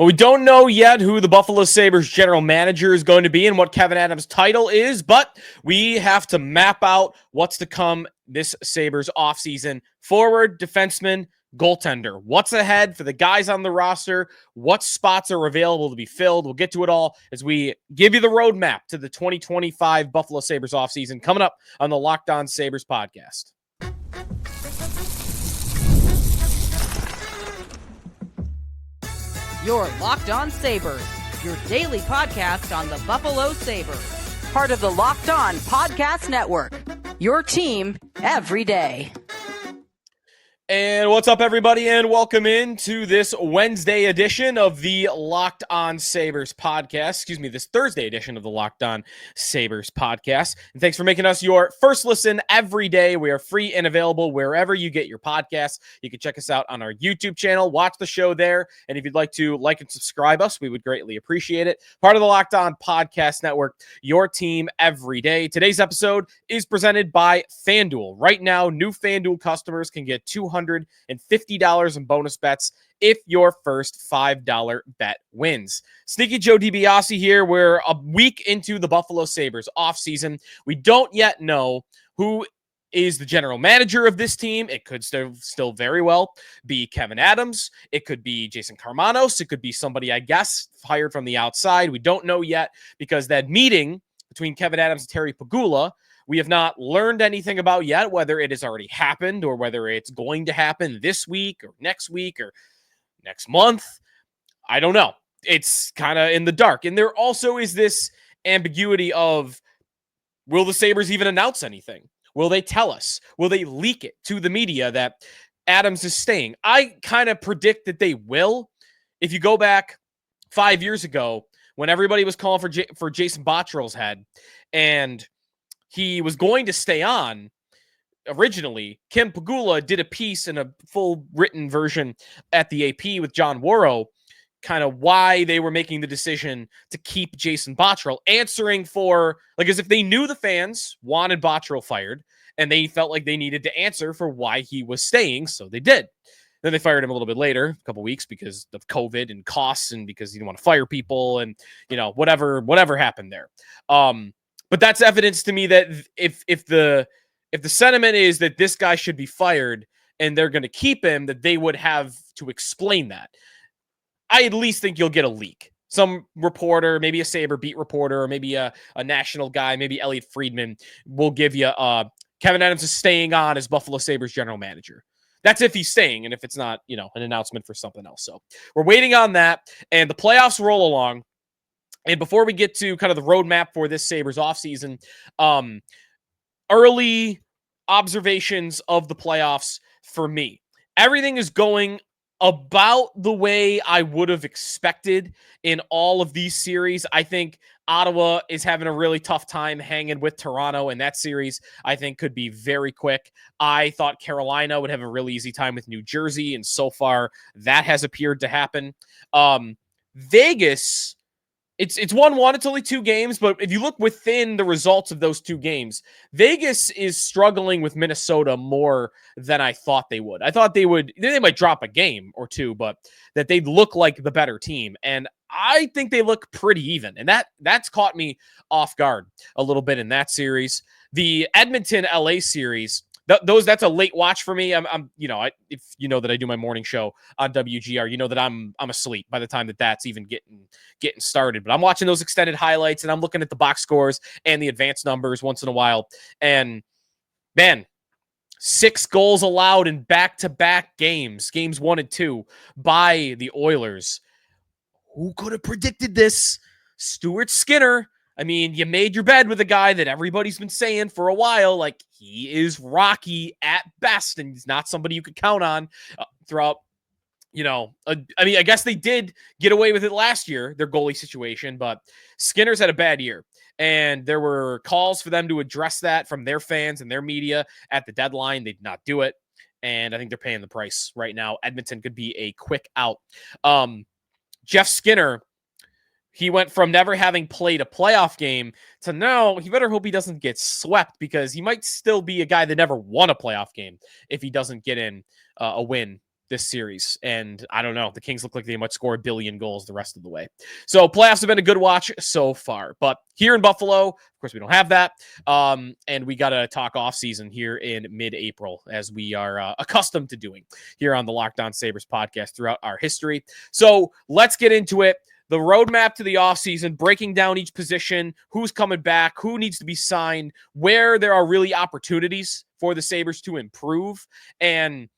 Well, we don't know yet who the Buffalo Sabres general manager is going to be and what Kevyn Adams' title is, but we have to map out what's to come this Sabres offseason. Forward, defenseman, goaltender. What's ahead for the guys on the roster? What spots are available to be filled? We'll get to it all as we give you the roadmap to the 2025 Buffalo Sabres offseason coming up on the Locked On Sabres podcast. Your Locked On Sabres, your daily podcast on the Buffalo Sabres. Part of the Locked On Podcast Network, your team every day. And what's up, everybody, and welcome into this Wednesday edition of the Locked On Sabres podcast. This Thursday edition of the Locked On Sabres podcast. And thanks for making us your first listen every day. We are free and available wherever you get your podcasts. You can check us out on our YouTube channel, watch the show there. And if you'd like to like and subscribe us, we would greatly appreciate it. Part of the Locked On Podcast Network, your team every day. Today's episode is presented by FanDuel. Right now, new FanDuel customers can get $250 in bonus bets if your first $5 bet wins. Sneaky Joe DiBiase here. We're a week into the Buffalo Sabres offseason. We don't yet know who is the general manager of this team. It could still very well be Kevyn Adams. It could be Jason Karmanos. It could be somebody, I guess, hired from the outside. We don't know yet because that meeting between Kevyn Adams and Terry Pegula, we have not learned anything about yet, whether it has already happened or whether it's going to happen this week or next month. I don't know. It's kind of in the dark. And there also is this ambiguity of, will the Sabres even announce anything? Will they tell us? Will they leak it to the media that Adams is staying? I kind of predict that they will. If you go back 5 years ago, when everybody was calling for Jason Botterill's head, and he was going to stay on originally, Kim Pegula did a piece in a full written version at the AP with John Worrow, kind of why they were making the decision to keep Jason Botterill, answering for, like, as if they knew the fans wanted Botterill fired and they felt like they needed to answer for why he was staying. So they did. Then they fired him a little bit later, a couple weeks, because of COVID and costs and because he didn't want to fire people and, whatever happened there. But that's evidence to me that if the sentiment is that this guy should be fired and they're going to keep him, that they would have to explain that. I at least think you'll get a leak. Some reporter, maybe a Sabre beat reporter, or maybe a national guy, maybe Elliot Friedman, will give you Kevyn Adams is staying on as Buffalo Sabres general manager. That's if he's staying, and if it's not, an announcement for something else. So we're waiting on that, and the playoffs roll along. And before we get to kind of the roadmap for this Sabres offseason, early observations of the playoffs for me. Everything is going about the way I would have expected in all of these series. I think Ottawa is having a really tough time hanging with Toronto, and that series, I think, could be very quick. I thought Carolina would have a really easy time with New Jersey, and so far that has appeared to happen. Vegas, it's 1-1. It's only 2 games, but if you look within the results of those 2 games, Vegas is struggling with Minnesota more than I thought they would. I thought they might drop a game or 2, but that they'd look like the better team. And I think they look pretty even. And that's caught me off guard a little bit in that series. The Edmonton LA series, that's a late watch for me. If you know that I do my morning show on WGR, you know that I'm asleep by the time that's even getting started. But I'm watching those extended highlights and I'm looking at the box scores and the advanced numbers once in a while. And man, 6 goals allowed in back-to-back games 1 and 2 by the Oilers. Who could have predicted this? Stuart Skinner. I mean, you made your bed with a guy that everybody's been saying for a while, like, he is rocky at best, and he's not somebody you could count on throughout, I guess they did get away with it last year, their goalie situation, but Skinner's had a bad year, and there were calls for them to address that from their fans and their media at the deadline. They did not do it, and I think they're paying the price right now. Edmonton could be a quick out. Jeff Skinner, he went from never having played a playoff game to now he better hope he doesn't get swept, because he might still be a guy that never won a playoff game if he doesn't get in a win this series. And I don't know. The Kings look like they might score 1 billion goals the rest of the way. So playoffs have been a good watch so far. But here in Buffalo, of course, we don't have that. And we got to talk offseason here in mid-April, as we are accustomed to doing here on the Locked On Sabres podcast throughout our history. So let's get into it. The roadmap to the offseason, breaking down each position, who's coming back, who needs to be signed, where there are really opportunities for the Sabres to improve, and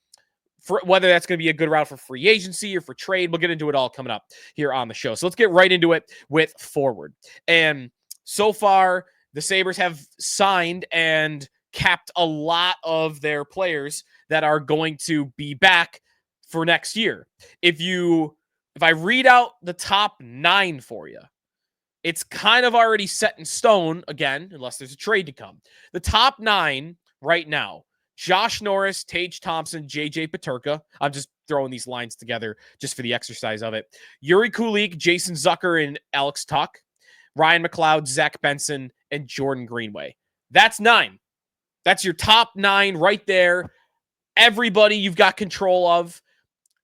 for whether that's going to be a good route for free agency or for trade. We'll get into it all coming up here on the show. So let's get right into it with forward. And so far, the Sabres have signed and capped a lot of their players that are going to be back for next year. If I read out the top 9 for you, it's kind of already set in stone again, unless there's a trade to come. The top 9 right now: Josh Norris, Tage Thompson, JJ Peterka. I'm just throwing these lines together just for the exercise of it. Yuri Kulik, Jason Zucker, and Alex Tuch. Ryan McLeod, Zach Benson, and Jordan Greenway. That's 9. That's your top 9 right there. Everybody you've got control of.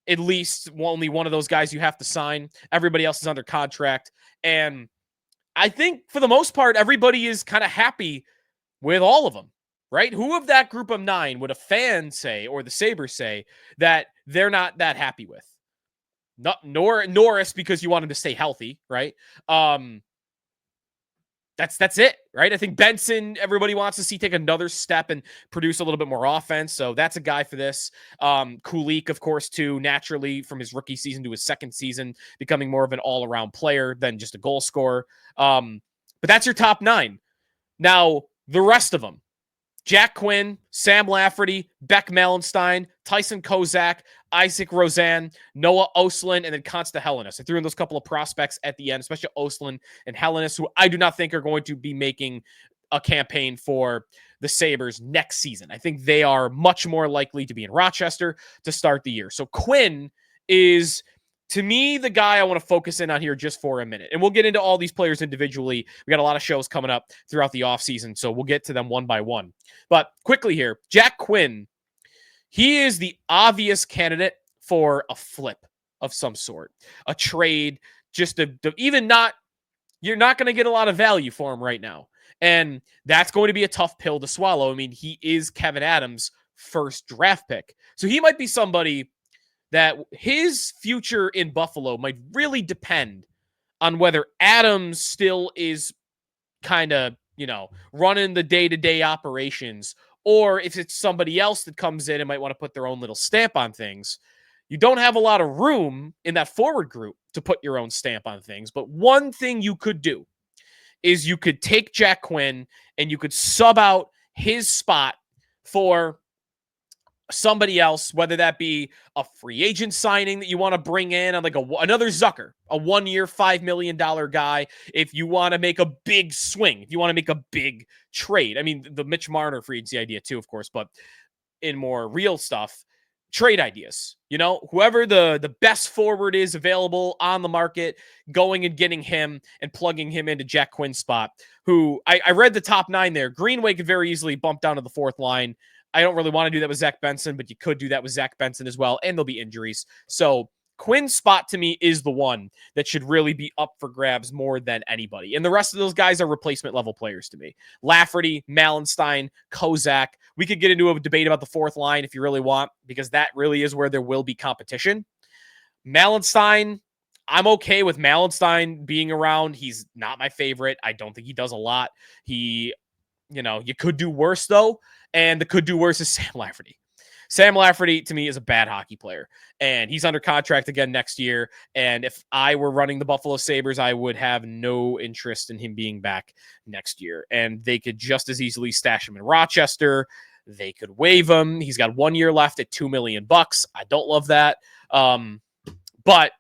At least only one of those guys you have to sign. Everybody else is under contract. And I think for the most part, everybody is kind of happy with all of them, right? Who of that group of 9 would a fan say, or the Sabres say, that they're not that happy with? Norris, because you want him to stay healthy, right? That's it, right? I think Benson, everybody wants to see take another step and produce a little bit more offense. So that's a guy for this. Kulik, of course, too, naturally from his rookie season to his second season, becoming more of an all-around player than just a goal scorer. But that's your top 9. Now, the rest of them: Jack Quinn, Sam Lafferty, Beck Malenstein, Tyson Kozak, Isaac Rozan, Noah Ostlund, and then Konsta Hellenis. I threw in those couple of prospects at the end, especially Ostlund and Hellenis, who I do not think are going to be making a campaign for the Sabres next season. I think they are much more likely to be in Rochester to start the year. So Quinn is, to me, the guy I want to focus in on here just for a minute. And we'll get into all these players individually. We got a lot of shows coming up throughout the offseason, so we'll get to them one by one. But quickly here, Jack Quinn, he is the obvious candidate for a flip of some sort, a trade, just even not, you're not going to get a lot of value for him right now. And that's going to be a tough pill to swallow. I mean, he is Kevin Adams' first draft pick. So he might be somebody that his future in Buffalo might really depend on whether Adams still is kind of, running the day-to-day operations, or if it's somebody else that comes in and might want to put their own little stamp on things. You don't have a lot of room in that forward group to put your own stamp on things. But one thing you could do is you could take Jack Quinn and you could sub out his spot for somebody else, whether that be a free agent signing that you want to bring in on like another Zucker, a 1-year, $5 million guy. If you want to make a big swing, if you want to make a big trade. I mean, the Mitch Marner free agency idea too, of course, but in more real stuff, trade ideas, whoever the best forward is available on the market, going and getting him and plugging him into Jack Quinn's spot, who I read the top 9 there. Greenway could very easily bump down to the 4th line. I don't really want to do that with Zach Benson, but you could do that with Zach Benson as well, and there'll be injuries. So Quinn's spot to me is the one that should really be up for grabs more than anybody. And the rest of those guys are replacement level players to me. Lafferty, Malenstein, Kozak. We could get into a debate about the 4th line if you really want, because that really is where there will be competition. Malenstein, I'm okay with Malenstein being around. He's not my favorite. I don't think he does a lot. You could do worse though. And the could do worse is Sam Lafferty. Sam Lafferty, to me, is a bad hockey player. And he's under contract again next year. And if I were running the Buffalo Sabres, I would have no interest in him being back next year. And they could just as easily stash him in Rochester. They could waive him. He's got 1 year left at $2 million. I don't love that. But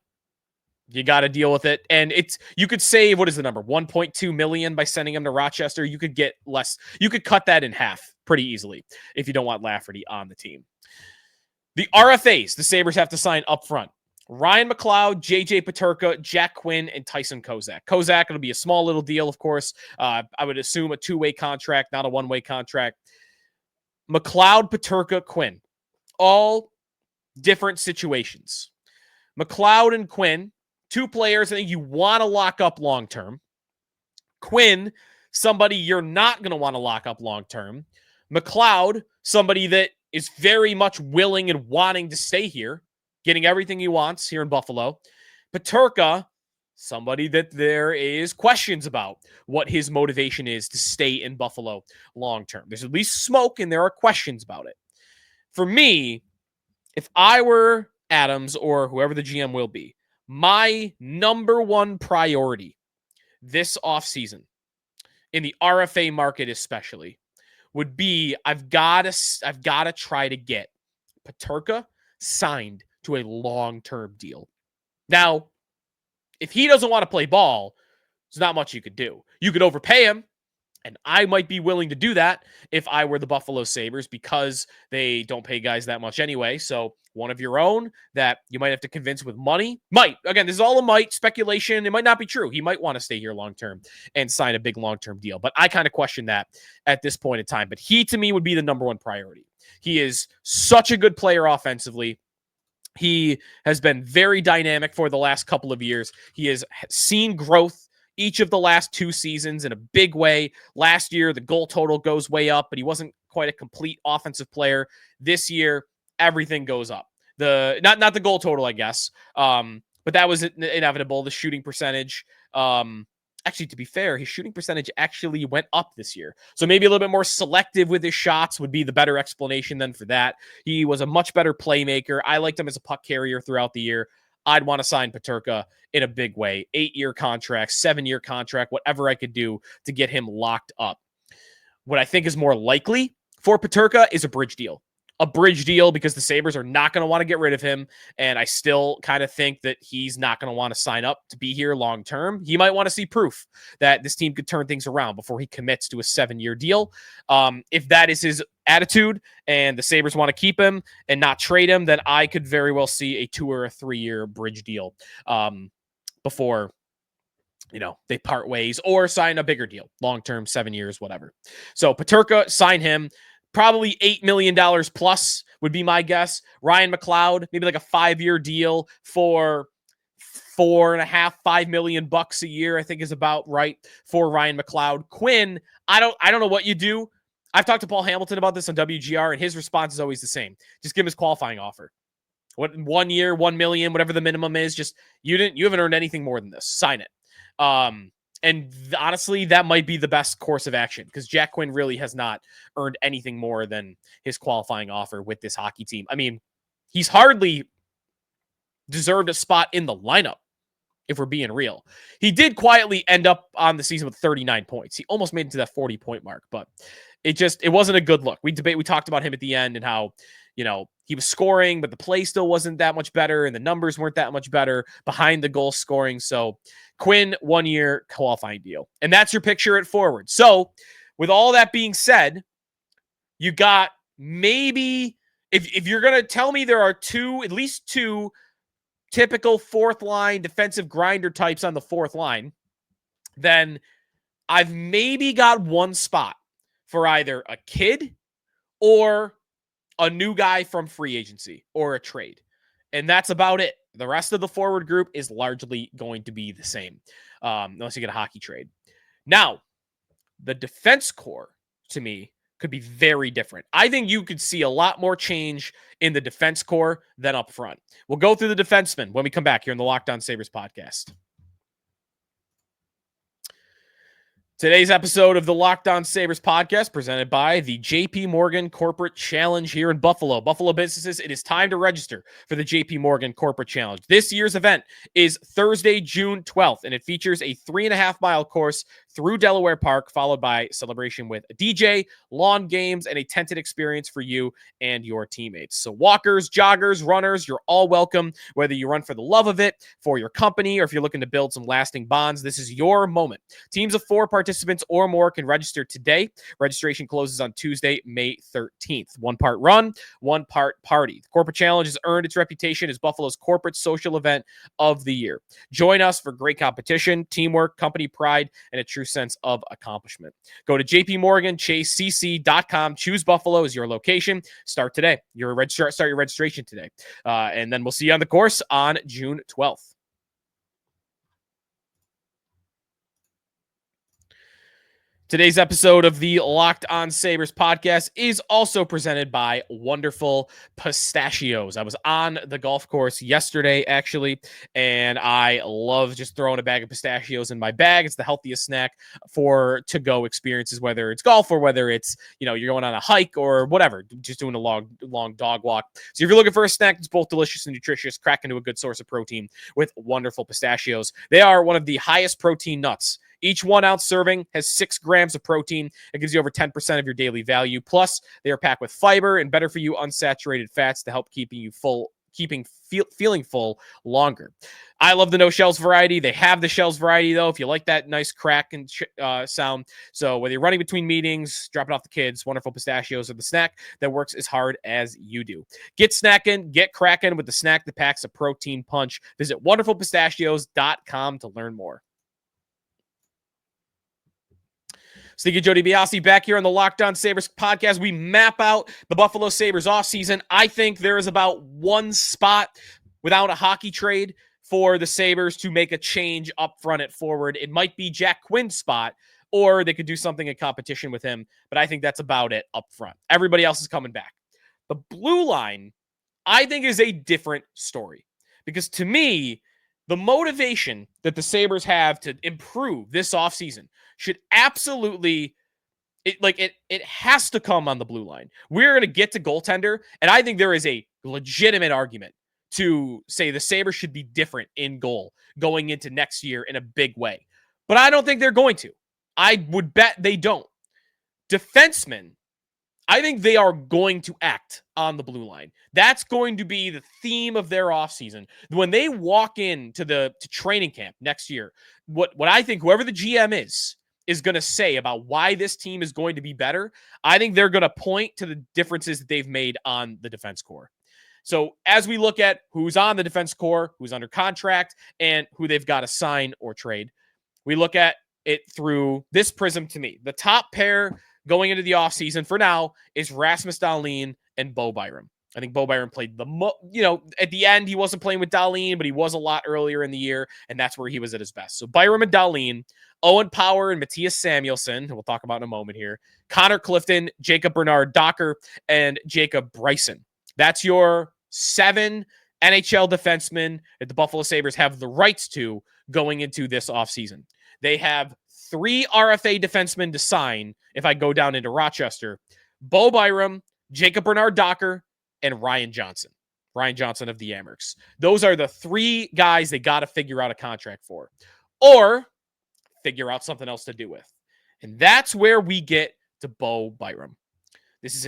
you got to deal with it. And you could save, what is the number? 1.2 million by sending him to Rochester. You could get less. You could cut that in half pretty easily if you don't want Lafferty on the team. The RFAs the Sabres have to sign up front: Ryan McLeod, JJ Peterka, Jack Quinn, and Tyson Kozak. Kozak, it'll be a small little deal, of course. I would assume a 2-way contract, not a 1-way contract. McLeod, Peterka, Quinn. All different situations. McLeod and Quinn, two players I think you want to lock up long-term. Quinn, somebody you're not going to want to lock up long-term. McLeod, somebody that is very much willing and wanting to stay here, getting everything he wants here in Buffalo. Peterka, somebody that there is questions about what his motivation is to stay in Buffalo long-term. There's at least smoke and there are questions about it. For me, if I were Adams or whoever the GM will be, my number one priority this offseason, in the RFA market especially, would be I've got to try to get Peterka signed to a long-term deal. Now, if he doesn't want to play ball, there's not much you could do. You could overpay him, and I might be willing to do that if I were the Buffalo Sabres because they don't pay guys that much anyway. So one of your own that you might have to convince with money. Might. Again, this is all a might, speculation. It might not be true. He might want to stay here long-term and sign a big long-term deal. But I kind of question that at this point in time. But he, to me, would be the number one priority. He is such a good player offensively. He has been very dynamic for the last couple of years. He has seen growth each of the last two seasons in a big way. Last year, the goal total goes way up, but he wasn't quite a complete offensive player. This year, everything goes up. Not the goal total, I guess, but that was inevitable. The shooting percentage, actually, to be fair, his shooting percentage actually went up this year. So maybe a little bit more selective with his shots would be the better explanation than for that. He was a much better playmaker. I liked him as a puck carrier throughout the year. I'd want to sign Peterka in a big way. 8-year contract, 7-year contract, whatever I could do to get him locked up. What I think is more likely for Peterka is a bridge deal. A bridge deal because the Sabres are not going to want to get rid of him. And I still kind of think that he's not going to want to sign up to be here long term. He might want to see proof that this team could turn things around before he commits to a 7-year deal. If that is his attitude and the Sabres want to keep him and not trade him, then I could very well see a 2 or a 3-year bridge deal before they part ways or sign a bigger deal, long-term, 7 years, whatever. So Peterka, sign him. Probably $8 million plus would be my guess. Ryan McLeod, maybe like a 5-year deal for $4.5 million a year, I think is about right for Ryan McLeod. Quinn, I don't know what you do. I've talked to Paul Hamilton about this on WGR, and his response is always the same. Just give him his qualifying offer. 1 year, $1 million, whatever the minimum is. Just you haven't earned anything more than this. Sign it. And honestly, that might be the best course of action because Jack Quinn really has not earned anything more than his qualifying offer with this hockey team. I mean, he's hardly deserved a spot in the lineup, if we're being real. He did quietly end up on the season with 39 points. He almost made it to that 40-point mark, but it wasn't a good look. We talked about him at the end and how, he was scoring, but the play still wasn't that much better and the numbers weren't that much better behind the goal scoring. So Quinn, 1-year qualifying deal. And that's your picture at forward. So with all that being said, you got maybe, if you're going to tell me there are at least two typical fourth line defensive grinder types on the fourth line, then I've maybe got one spot for either a kid or a new guy from free agency or a trade. And that's about it. The rest of the forward group is largely going to be the same, unless you get a hockey trade. Now, the defense core, to me, could be very different. I think you could see a lot more change in the defense core than up front. We'll go through the defensemen when we come back here in the Locked On Sabres podcast. Today's episode of the Locked On Sabres podcast presented by the JP Morgan Corporate Challenge here in Buffalo. Buffalo businesses, it is time to register for the JP Morgan Corporate Challenge. This year's event is Thursday, June 12th, and it features a 3.5-mile course through Delaware Park, followed by celebration with a DJ, lawn games, and a tented experience for you and your teammates. So walkers, joggers, runners, you're all welcome, whether you run for the love of it, for your company, or if you're looking to build some lasting bonds, this is your moment. Teams of 4 participants or more can register today. Registration closes on Tuesday, May 13th. 1 part run, 1 part party. The Corporate Challenge has earned its reputation as Buffalo's corporate social event of the year. Join us for great competition, teamwork, company pride, and a true sense of accomplishment. Go to jpmorganchasecc.com, choose Buffalo as your location. Start today. Start your registration today. And then we'll see you on the course on June 12th. Today's episode of the Locked On Sabres podcast is also presented by wonderful Pistachios. I was on the golf course yesterday, actually, and I love just throwing a bag of pistachios in my bag. It's the healthiest snack for to-go experiences, whether it's golf or whether it's, you're going on a hike or whatever, just doing a long dog walk. So if you're looking for a snack that's both delicious and nutritious, crack into a good source of protein with wonderful pistachios. They are one of the highest protein nuts. Each 1 ounce serving has 6 grams of protein. It gives you over 10% of your daily value. Plus, they are packed with fiber and better for you unsaturated fats to help feeling full longer. I love the no shells variety. They have the shells variety, though, if you like that nice crack and sound. So whether you're running between meetings, dropping off the kids, wonderful pistachios are the snack that works as hard as you do. Get snackin', get crackin' with the snack that packs a protein punch. Visit wonderfulpistachios.com to learn more. Sneaky Joe DiBiase back here on the Locked On Sabres podcast. We map out the Buffalo Sabres offseason. I think there is about one spot without a hockey trade for the Sabres to make a change up front at forward. It might be Jack Quinn's spot, or they could do something in competition with him, but I think that's about it up front. Everybody else is coming back. The blue line, I think, is a different story because to me, the motivation that the Sabres have to improve this offseason should absolutely, it has to come on the blue line. We're going to get to goaltender, and I think there is a legitimate argument to say the Sabres should be different in goal going into next year in a big way. But I don't think they're going to. I would bet they don't. Defensemen, I think they are going to act on the blue line. That's going to be the theme of their offseason. When they walk into to training camp next year, what I think whoever the GM is going to say about why this team is going to be better, I think they're going to point to the differences that they've made on the defense core. So as we look at who's on the defense core, who's under contract, and who they've got to sign or trade, we look at it through this prism to me. The top pair going into the offseason for now is Rasmus Dahlin and Bo Byram. I think Bo Byram played at the end, he wasn't playing with Dahlin, but he was a lot earlier in the year, and that's where he was at his best. So Byram and Dahlin, Owen Power and Matthias Samuelsson, who we'll talk about in a moment here, Connor Clifton, Jacob Bernard Docker, and Jacob Bryson. That's your 7 NHL defensemen that the Buffalo Sabres have the rights to going into this offseason. They have 3 RFA defensemen to sign if I go down into Rochester. Bo Byram, Jacob Bernard Docker, and Ryan Johnson of the Amherst. Those are the 3 guys they got to figure out a contract for. Or figure out something else to do with. And that's where we get to Bo Byram. This is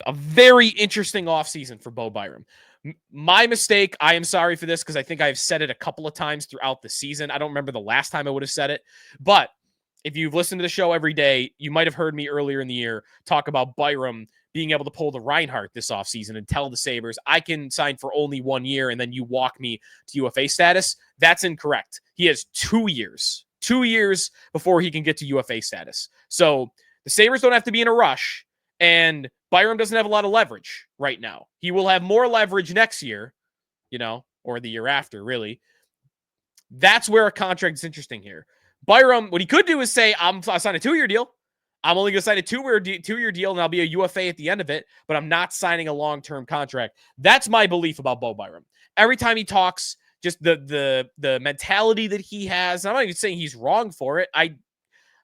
a very interesting offseason for Bo Byram. My mistake, I am sorry for this because I think I've said it a couple of times throughout the season. I don't remember the last time I would have said it. But if you've listened to the show every day, you might have heard me earlier in the year talk about Byram being able to pull the Reinhardt this offseason and tell the Sabres, I can sign for only 1 year and then you walk me to UFA status. That's incorrect. He has 2 years. 2 years before he can get to UFA status. So the Sabres don't have to be in a rush, and Byram doesn't have a lot of leverage right now. He will have more leverage next year, or the year after, really. That's where a contract is interesting here. Byram, what he could do is say, I signed a 2-year deal. I'm only going to sign a 2-year deal, and I'll be a UFA at the end of it, but I'm not signing a long-term contract. That's my belief about Bo Byram. Every time he talks, just the mentality that he has. I'm not even saying he's wrong for it.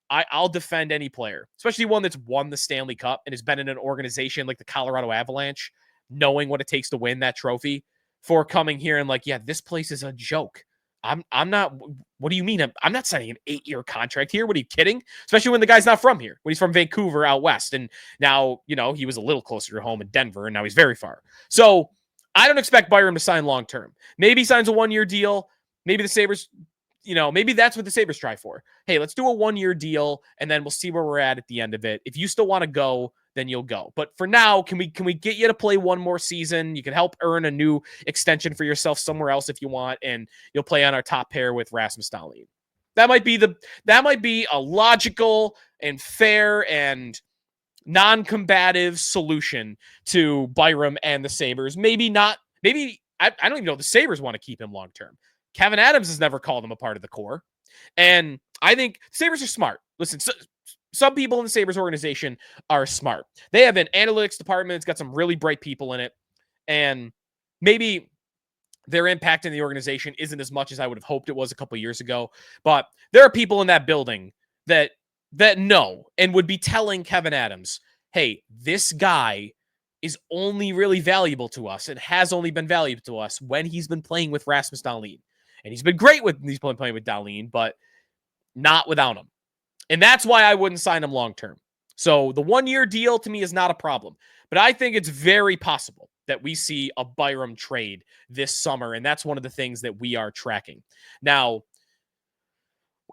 I'll defend any player, especially one that's won the Stanley Cup and has been in an organization like the Colorado Avalanche, knowing what it takes to win that trophy, for coming here and this place is a joke. I'm not. What do you mean? I'm not signing an 8-year contract here. What are you kidding? Especially when the guy's not from here. When he's from Vancouver out west, and now he was a little closer to home in Denver, and now he's very far. So I don't expect Byram to sign long term. Maybe he signs a 1-year deal. Maybe the Sabres, maybe that's what the Sabres try for. Hey, let's do a 1-year deal, and then we'll see where we're at the end of it. If you still want to go, then you'll go. But for now, can we get you to play 1 more season? You can help earn a new extension for yourself somewhere else if you want, and you'll play on our top pair with Rasmus Dahlin. That might be a logical and fair and non-combative solution to Byram and the Sabres. Maybe not. Maybe I don't even know if the Sabres want to keep him long term. Kevin Adams has never called him a part of the core, and I think Sabres are smart. Listen, some people in the Sabres organization are smart. They have an analytics department. It's got some really bright people in it, and maybe their impact in the organization isn't as much as I would have hoped it was a couple of years ago. But there are people in that building that know and would be telling Kevin Adams, hey, this guy is only really valuable to us and has only been valuable to us when he's been playing with Rasmus Dahlin. And he's been great when he's been playing with Dahlin, but not without him. And that's why I wouldn't sign him long term. So the 1-year deal to me is not a problem. But I think it's very possible that we see a Byram trade this summer. And that's one of the things that we are tracking. Now,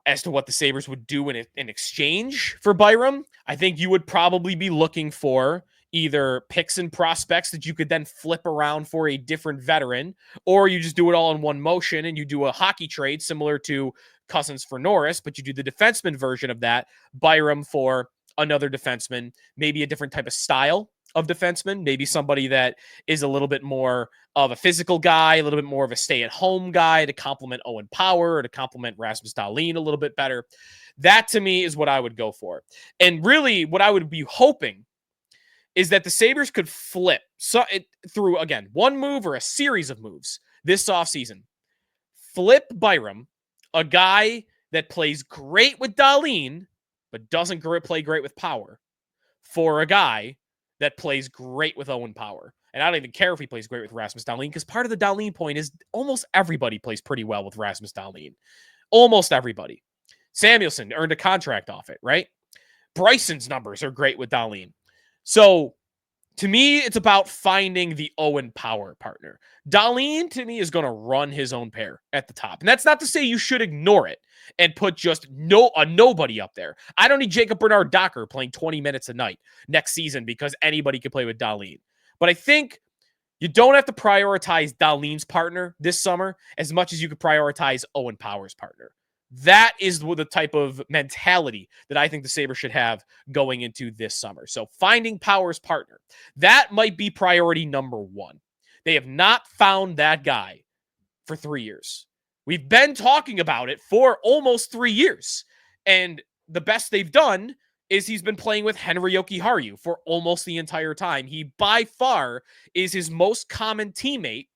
as to what the Sabres would do in exchange for Byram, I think you would probably be looking for either picks and prospects that you could then flip around for a different veteran, or you just do it all in one motion and you do a hockey trade similar to Cousins for Norris, but you do the defenseman version of that, Byram for another defenseman, maybe a different type of style of defenseman, maybe somebody that is a little bit more of a physical guy, a little bit more of a stay-at-home guy to complement Owen Power or to complement Rasmus Dahlin a little bit better. That, to me, is what I would go for. And really, what I would be hoping is that the Sabres could flip through, again, one move or a series of moves this offseason. Flip Byram, a guy that plays great with Dahlin, but doesn't play great with Power, for a guy that plays great with Owen Power. And I don't even care if he plays great with Rasmus Dahlin, because part of the Dahlin point is almost everybody plays pretty well with Rasmus Dahlin. Almost everybody. Samuelsson earned a contract off it, right? Bryson's numbers are great with Dahlin. So, to me, it's about finding the Owen Power partner. Dahlin, to me, is going to run his own pair at the top. And that's not to say you should ignore it and put just a nobody up there. I don't need Jacob Bernard-Docker playing 20 minutes a night next season because anybody can play with Dahlin. But I think you don't have to prioritize Dahlin's partner this summer as much as you could prioritize Owen Power's partner. That is the type of mentality that I think the Sabres should have going into this summer. So finding Power's partner, that might be priority number one. They have not found that guy for 3 years. We've been talking about it for almost 3 years. And the best they've done is he's been playing with Henri Jokiharju for almost the entire time. He by far is his most common teammate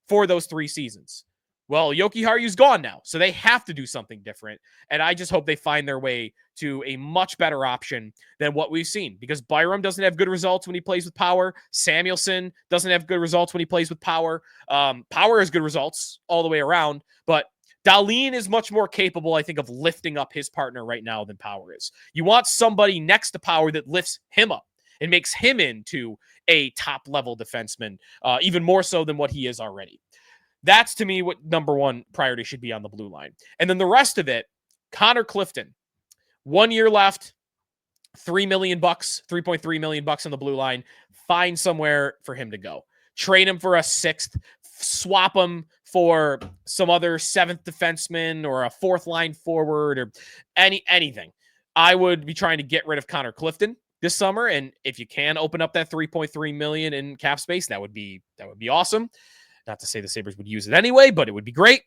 for those 3 seasons. Well, Jokiharju's gone now, so they have to do something different. And I just hope they find their way to a much better option than what we've seen, because Byram doesn't have good results when he plays with Power. Samuelsson doesn't have good results when he plays with Power. Power has good results all the way around, but Dahlin is much more capable, I think, of lifting up his partner right now than Power is. You want somebody next to Power that lifts him up and makes him into a top-level defenseman, even more so than what he is already. That's, to me, what number one priority should be on the blue line. And then the rest of it, Connor Clifton, 1 year left, $3 million, $3.3 million on the blue line. Find somewhere for him to go. Trade him for a 6th, swap him for some other 7th defenseman or a 4th line forward or anything. I would be trying to get rid of Connor Clifton this summer. And if you can open up that $3.3 million in cap space, that would be awesome. Not to say the Sabres would use it anyway, but it would be great.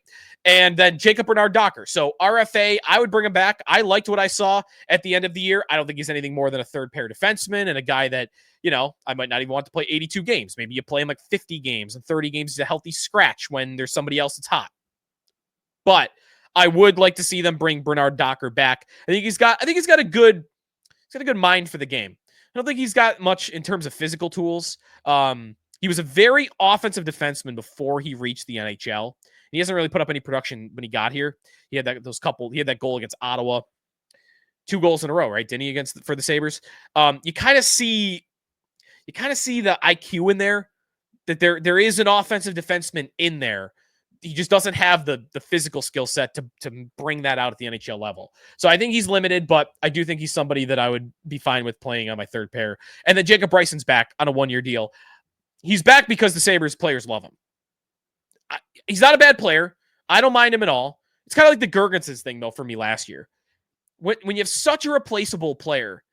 And then Jacob Bernard-Docker. So RFA, I would bring him back. I liked what I saw at the end of the year. I don't think he's anything more than a third-pair defenseman and a guy that, I might not even want to play 82 games. Maybe you play him like 50 games and 30 games is a healthy scratch when there's somebody else that's hot. But I would like to see them bring Bernard-Docker back. I think he's got a good mind for the game. I don't think he's got much in terms of physical tools. He was a very offensive defenseman before he reached the NHL. He hasn't really put up any production when he got here. He had that goal against Ottawa, 2 goals in a row, right? Didn't he for the Sabres? You kind of see the IQ in there, that there is an offensive defenseman in there. He just doesn't have the physical skill set to bring that out at the NHL level. So I think he's limited, but I do think he's somebody that I would be fine with playing on my third pair. And then Jacob Bryson's back on a 1-year deal. He's back because the Sabres players love him. He's not a bad player. I don't mind him at all. It's kind of like the Gergensons thing, though, for me last year. When you have such a replaceable player,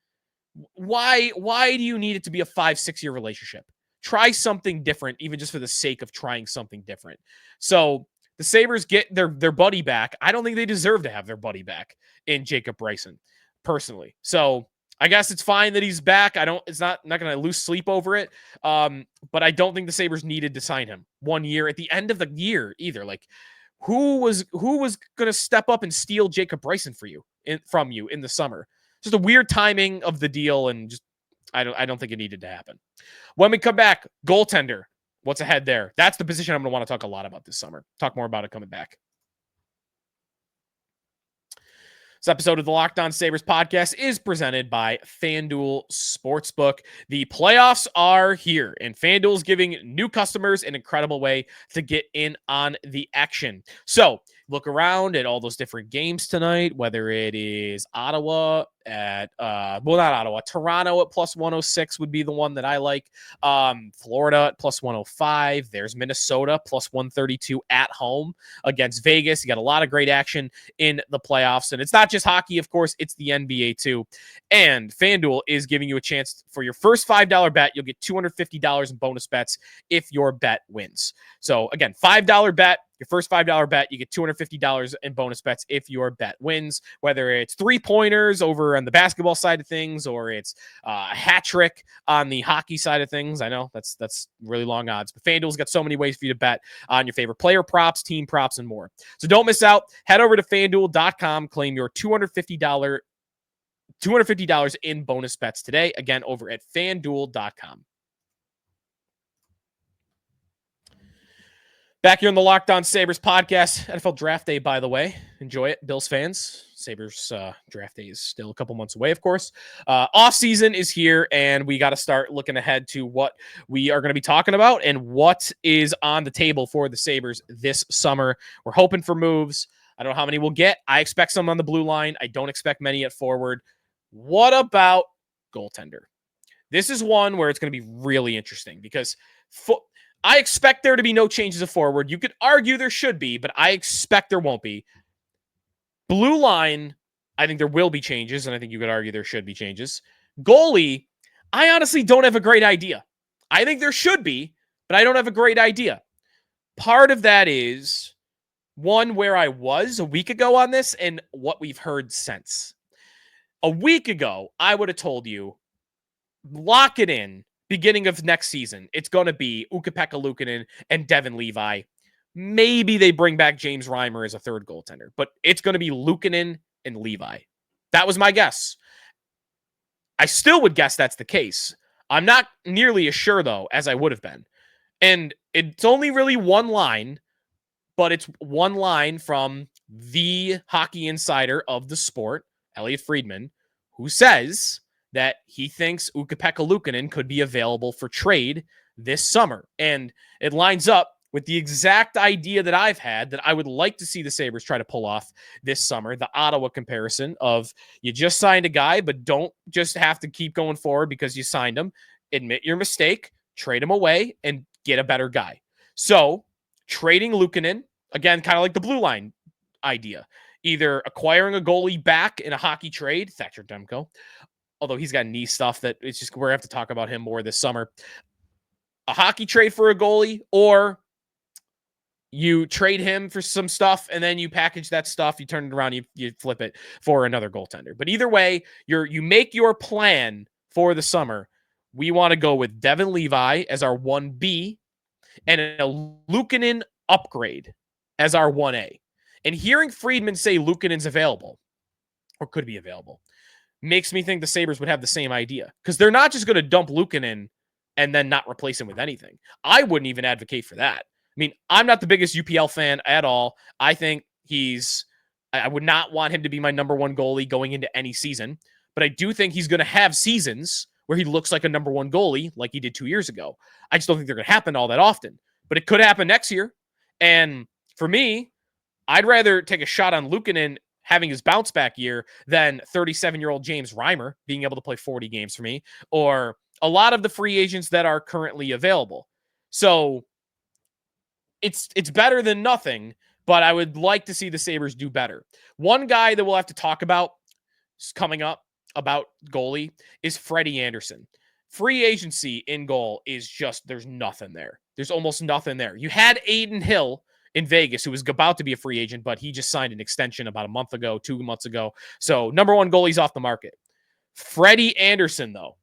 why do you need it to be a 5-6 year relationship? Try something different, even just for the sake of trying something different. So the Sabres get their buddy back. I don't think they deserve to have their buddy back in Jacob Bryson, personally. So I guess it's fine that he's back. It's not going to lose sleep over it. But I don't think the Sabres needed to sign him 1 year at the end of the year either. Like, who was going to step up and steal Jacob Bryson from you in the summer? Just a weird timing of the deal, and just I don't think it needed to happen. When we come back, goaltender, what's ahead there? That's the position I'm going to want to talk a lot about this summer. Talk more about it coming back. This episode of the Locked On Sabres podcast is presented by FanDuel Sportsbook. The playoffs are here, and FanDuel is giving new customers an incredible way to get in on the action. So look around at all those different games tonight, whether it is Ottawa at, not Ottawa, Toronto at plus 106 would be the one that I like. Florida at plus 105. There's Minnesota plus 132 at home against Vegas. You got a lot of great action in the playoffs, and it's not just hockey, of course, it's the NBA too. And FanDuel is giving you a chance for your first $5 bet. You'll get $250 in bonus bets if your bet wins. So again, $5 bet. Your first $5 bet, you get $250 in bonus bets if your bet wins, whether it's 3-pointers over on the basketball side of things, or it's a hat trick on the hockey side of things. I know that's really long odds, but FanDuel's got so many ways for you to bet on your favorite player props, team props, and more. So don't miss out. Head over to FanDuel.com, claim your $250 in bonus bets today. Again, over at FanDuel.com. Back here on the Locked On Sabres podcast, NFL Draft Day, by the way. Enjoy it, Bills fans. Sabres Draft Day is still a couple months away, of course. Offseason is here, and we got to start looking ahead to what we are going to be talking about and what is on the table for the Sabres this summer. We're hoping for moves. I don't know how many we'll get. I expect some on the blue line. I don't expect many at forward. What about goaltender? This is one where it's going to be really interesting because I expect there to be no changes of forward. You could argue there should be, but I expect there won't be. Blue line, I think there will be changes, and I think you could argue there should be changes. Goalie, I honestly don't have a great idea. I think there should be, but I don't have a great idea. Part of that is, one, where I was a week ago on this and what we've heard since. A week ago, I would have told you, lock it in. Beginning of next season, it's going to be Ukko-Pekka, Luukkonen, and Devon, Levi. Maybe they bring back James Reimer as a third goaltender, but it's going to be Luukkonen and Levi. That was my guess. I still would guess that's the case. I'm not nearly as sure, though, as I would have been. And it's only really one line, but it's one line from the hockey insider of the sport, Elliot Friedman, who says that he thinks Ukko-Pekka Luukkonen could be available for trade this summer. And it lines up with the exact idea that I've had that I would like to see the Sabres try to pull off this summer, the Ottawa comparison of you just signed a guy, but don't just have to keep going forward because you signed him. Admit your mistake, trade him away, and get a better guy. So trading Luukkonen, again, kind of like the blue line idea, either acquiring a goalie back in a hockey trade, Thatcher Demko, although he's got knee stuff that it's just, we're going to have to talk about him more this summer. A hockey trade for a goalie, or you trade him for some stuff and then you package that stuff, you turn it around, you flip it for another goaltender. But either way, you make your plan for the summer. We want to go with Devon Levi as our 1B and a Luukkonen upgrade as our 1A. And hearing Friedman say Luukkonen's available, or could be available, makes me think the Sabres would have the same idea. Because they're not just going to dump Luukkonen and then not replace him with anything. I wouldn't even advocate for that. I mean, I'm not the biggest UPL fan at all. I think I would not want him to be my number one goalie going into any season. But I do think he's going to have seasons where he looks like a number one goalie like he did 2 years ago. I just don't think they're going to happen all that often. But it could happen next year. And for me, I'd rather take a shot on Luukkonen having his bounce back year than 37-year-old James Reimer being able to play 40 games for me, or a lot of the free agents that are currently available. So it's better than nothing, but I would like to see the Sabres do better. One guy that we'll have to talk about coming up about goalie is Freddie Anderson. Free agency in goal is just, there's nothing there. There's almost nothing there. You had Aiden Hill in Vegas, who was about to be a free agent, but he just signed an extension about a month ago, 2 months ago. So number one goalie's off the market. Freddie Anderson, though,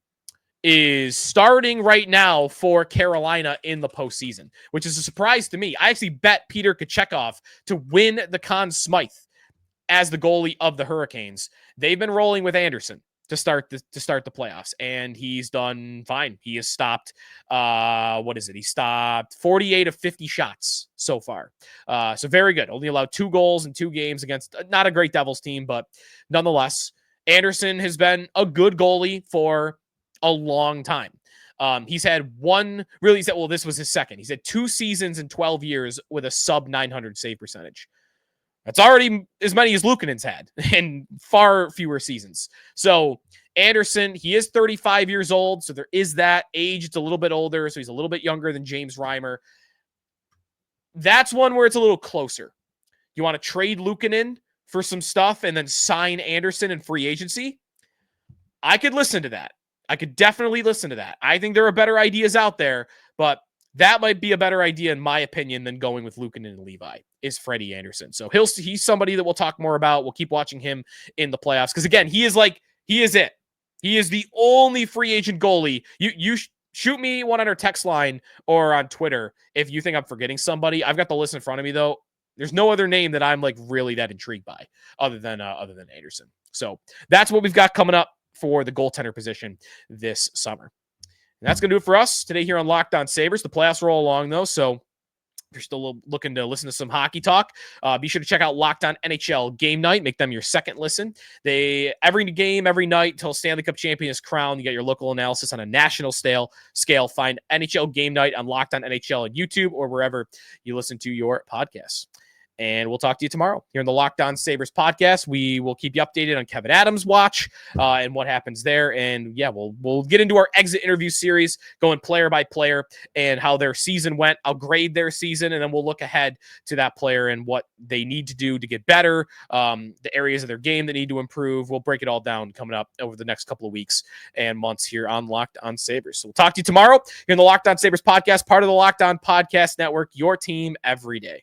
is starting right now for Carolina in the postseason, which is a surprise to me. I actually bet Peter Kochetkov to win the Conn Smythe as the goalie of the Hurricanes. They've been rolling with Anderson to start the playoffs, and he's done fine. He has stopped, He stopped 48 of 50 shots so far. So very good. Only allowed 2 goals in 2 games against not a great Devils team, but nonetheless, Anderson has been a good goalie for a long time. He's had this was his second. He's had 2 seasons in 12 years with a sub 900 save percentage. That's already as many as Luukkonen's had in far fewer seasons. So Anderson, he is 35 years old, so there is that. Aged a little bit older, so he's a little bit younger than James Reimer. That's one where it's a little closer. You want to trade Luukkonen for some stuff and then sign Anderson in free agency? I could listen to that. I could definitely listen to that. I think there are better ideas out there, but that might be a better idea, in my opinion, than going with Luukkonen and Levi, is Freddie Anderson. So he's somebody that we'll talk more about. We'll keep watching him in the playoffs. Because again, he is it. He is the only free agent goalie. You shoot me one on our text line or on Twitter if you think I'm forgetting somebody. I've got the list in front of me, though. There's no other name that I'm really that intrigued by other than Anderson. So that's what we've got coming up for the goaltender position this summer. And that's going to do it for us today here on Locked On Sabres. The playoffs roll along, though, so if you're still looking to listen to some hockey talk, be sure to check out Locked On NHL Game Night. Make them your second listen. Every game, every night until Stanley Cup champion is crowned, you get your local analysis on a national scale. Find NHL Game Night on Locked On NHL on YouTube or wherever you listen to your podcasts. And we'll talk to you tomorrow here in the Locked On Sabres podcast. We will keep you updated on Kevin Adams' watch and what happens there. And yeah, we'll get into our exit interview series, going player by player and how their season went. I'll grade their season, and then we'll look ahead to that player and what they need to do to get better, the areas of their game that need to improve. We'll break it all down coming up over the next couple of weeks and months here on Locked On Sabres. So we'll talk to you tomorrow here in the Locked On Sabres podcast, part of the Locked On Podcast Network, your team every day.